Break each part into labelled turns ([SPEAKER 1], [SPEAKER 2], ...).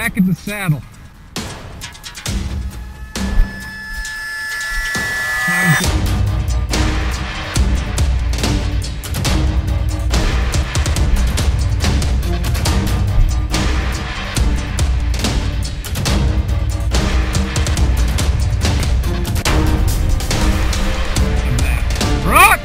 [SPEAKER 1] back at the saddle. Rock!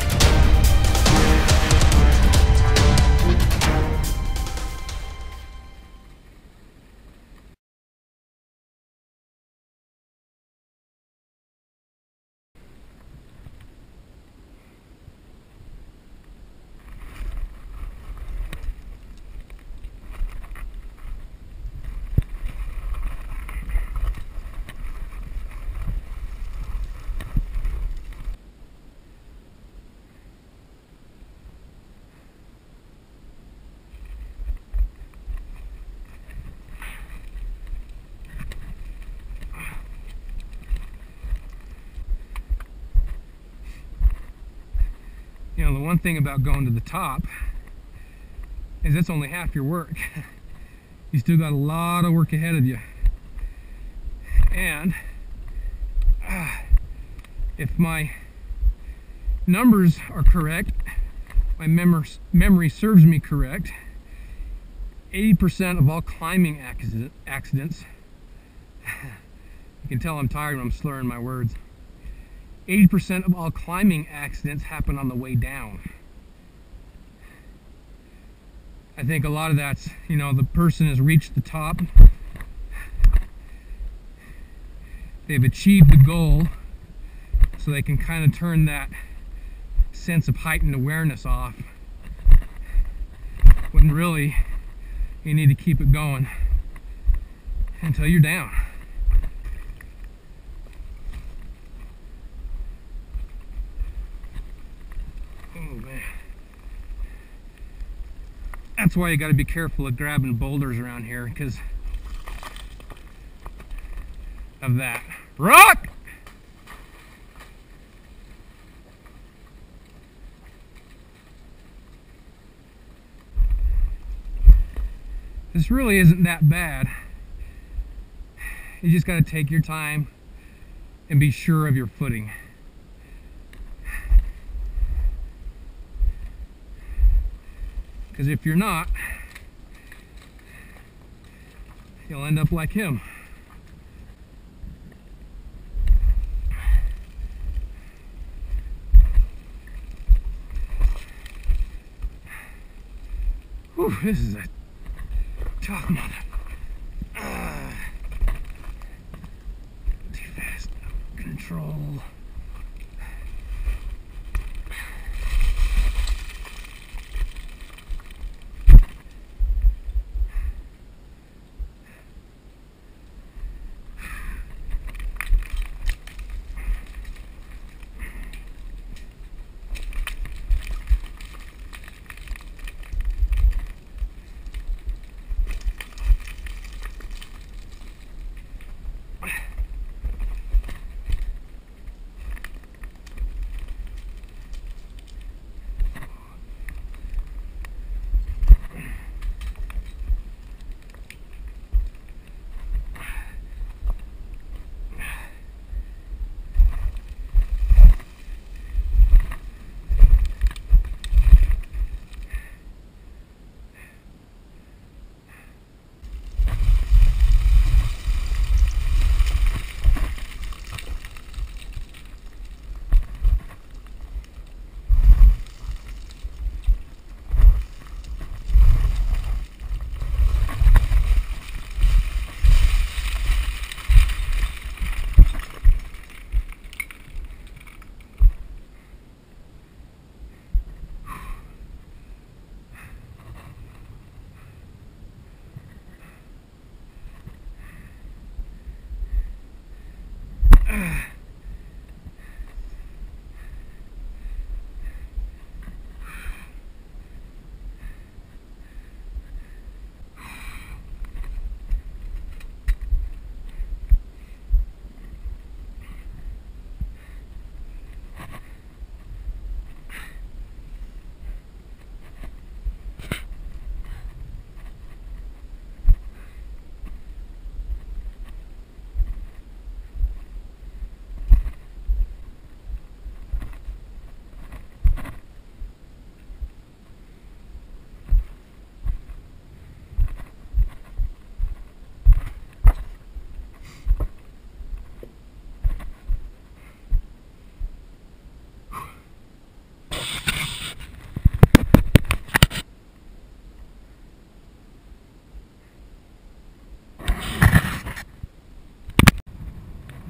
[SPEAKER 1] You know, the one thing about going to the top is that's only half your work. You still got a lot of work ahead of you. And if my numbers are correct, my memory serves me correct, 80% of all climbing accidents, you can tell I'm tired when I'm slurring my words, 80% of all climbing accidents happen on the way down. I think a lot of that's, you know, the person has reached the top, they've achieved the goal, so they can kind of turn that sense of heightened awareness off, when really you need to keep it going until you're down. Oh man. That's why you got to be careful of grabbing boulders around here, because of that. Rock! This really isn't that bad. You just got to take your time and be sure of your footing. Because if you're not, you'll end up like him. Whew, this is a tough mother. Too fast. Control.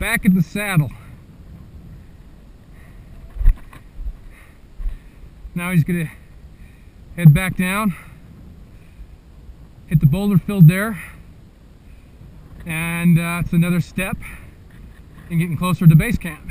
[SPEAKER 1] back at the saddle. Now he's gonna head back down, hit the boulder field there, and it's another step in getting closer to base camp.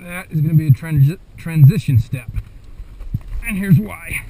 [SPEAKER 1] That is going to be a transition step, and here's why.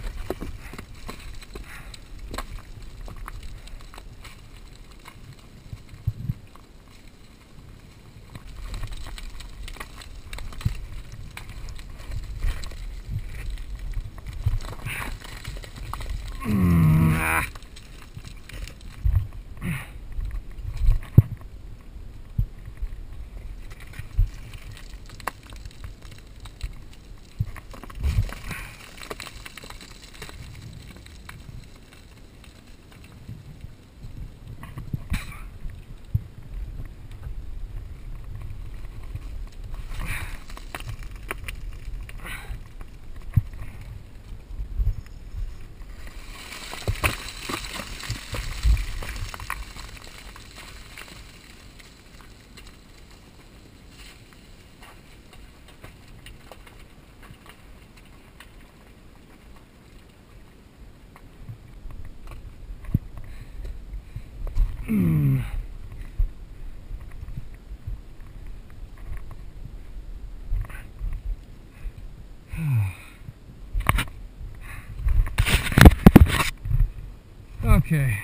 [SPEAKER 1] Okay,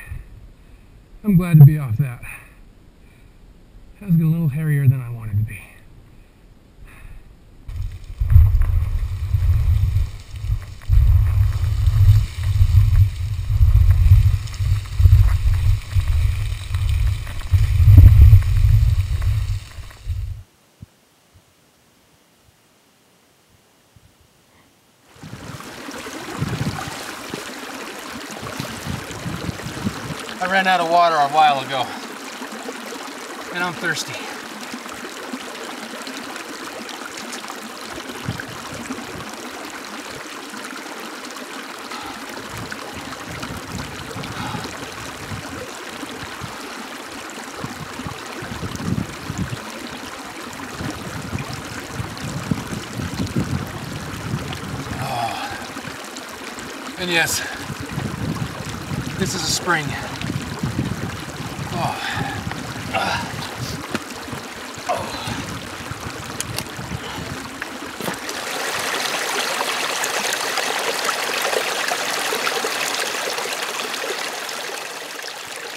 [SPEAKER 1] I'm glad to be off that. That was getting a little hairier than I wanted to be.
[SPEAKER 2] I ran out of water a while ago, and I'm thirsty. And yes, this is a spring. Oh.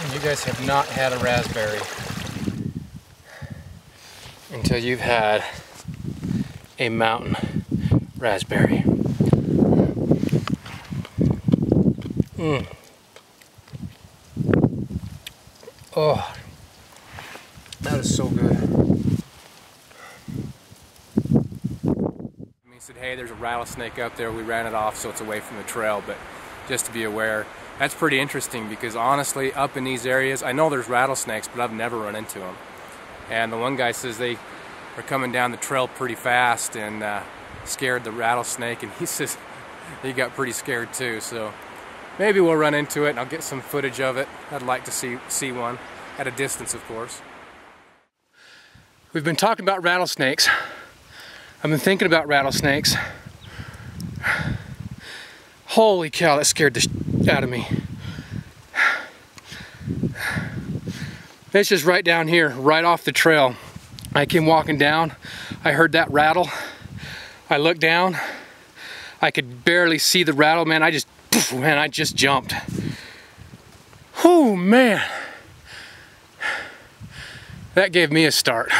[SPEAKER 2] And you guys have not had a raspberry until you've had a mountain raspberry. Oh, that is so good. He said, hey, there's a rattlesnake up there. We ran it off so it's away from the trail, but just to be aware. That's pretty interesting because honestly, up in these areas, I know there's rattlesnakes, but I've never run into them. And the one guy says they are coming down the trail pretty fast and scared the rattlesnake, and he says he got pretty scared too. So maybe we'll run into it and I'll get some footage of it. I'd like to see one, at a distance of course. We've been talking about rattlesnakes. I've been thinking about rattlesnakes. Holy cow, that scared the shit out of me. It's just right down here, right off the trail. I came walking down, I heard that rattle. I looked down, I could barely see the rattle, man. I just jumped. Oh man, that gave me a start.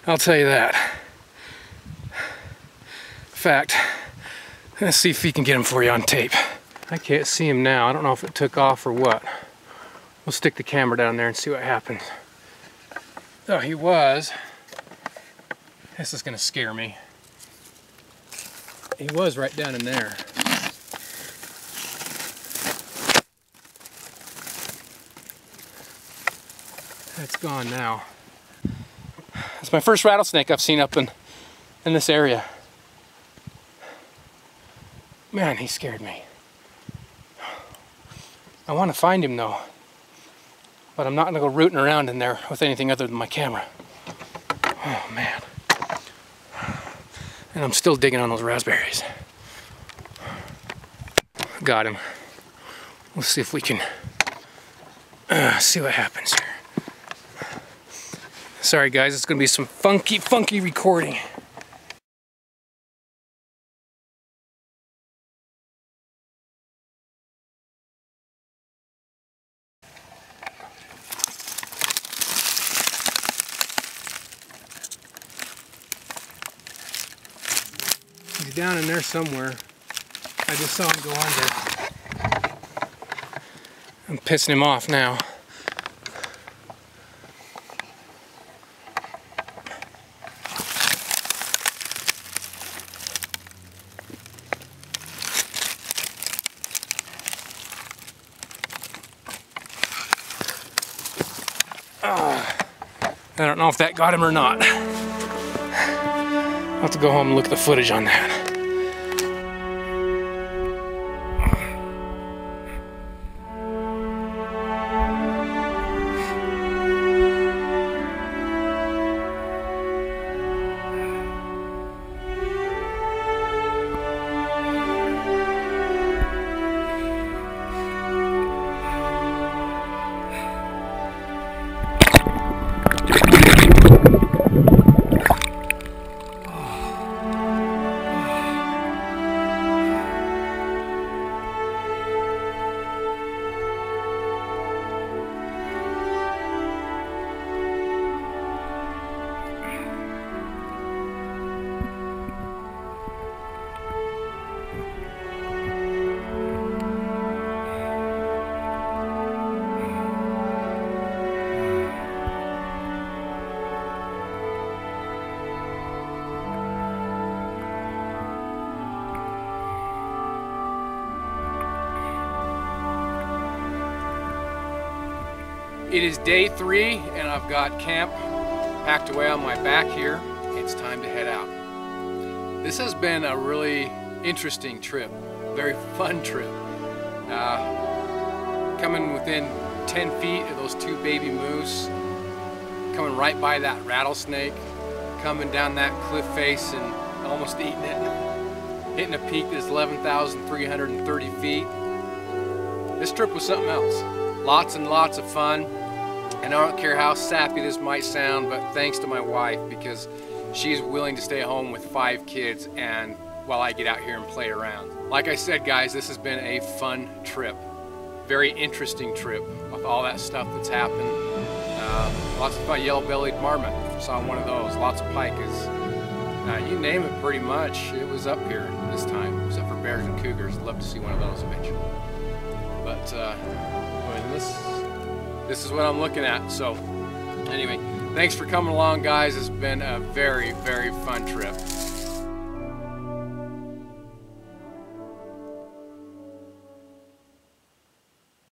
[SPEAKER 2] I'll tell you that. In fact, let's see if he can get him for you on tape. I can't see him now. I don't know if it took off or what. We'll stick the camera down there and see what happens. Oh, he was. This is gonna scare me. He was right down in there. It's gone now. It's my first rattlesnake I've seen up in this area. Man, he scared me. I want to find him though, but I'm not going to go rooting around in there with anything other than my camera. Oh man. And I'm still digging on those raspberries. Got him. We'll see if we can see what happens here. Sorry guys, it's going to be some funky recording. He's down in there somewhere. I just saw him go under. I'm pissing him off now. I don't know if that got him or not. I'll have to go home and look at the footage on that. It is day 3 and I've got camp packed away on my back here. It's time to head out. This has been a really interesting trip, very fun trip. Coming within 10 feet of those 2 baby moose, coming right by that rattlesnake, coming down that cliff face and almost eating it, hitting a peak that's 11,330 feet. This trip was something else. Lots and lots of fun. And I don't care how sappy this might sound, but thanks to my wife, because she's willing to stay home with 5 kids and while I get out here and play around. Like I said, guys, this has been a fun trip. Very interesting trip with all that stuff that's happened. Lots of fun. Yellow-bellied marmot. Saw one of those. Lots of pikas. You name it, pretty much. It was up here this time, except for bears and cougars. Love to see one of those eventually. But this is what I'm looking at. So anyway, thanks for coming along, guys. It's been a very, very fun trip.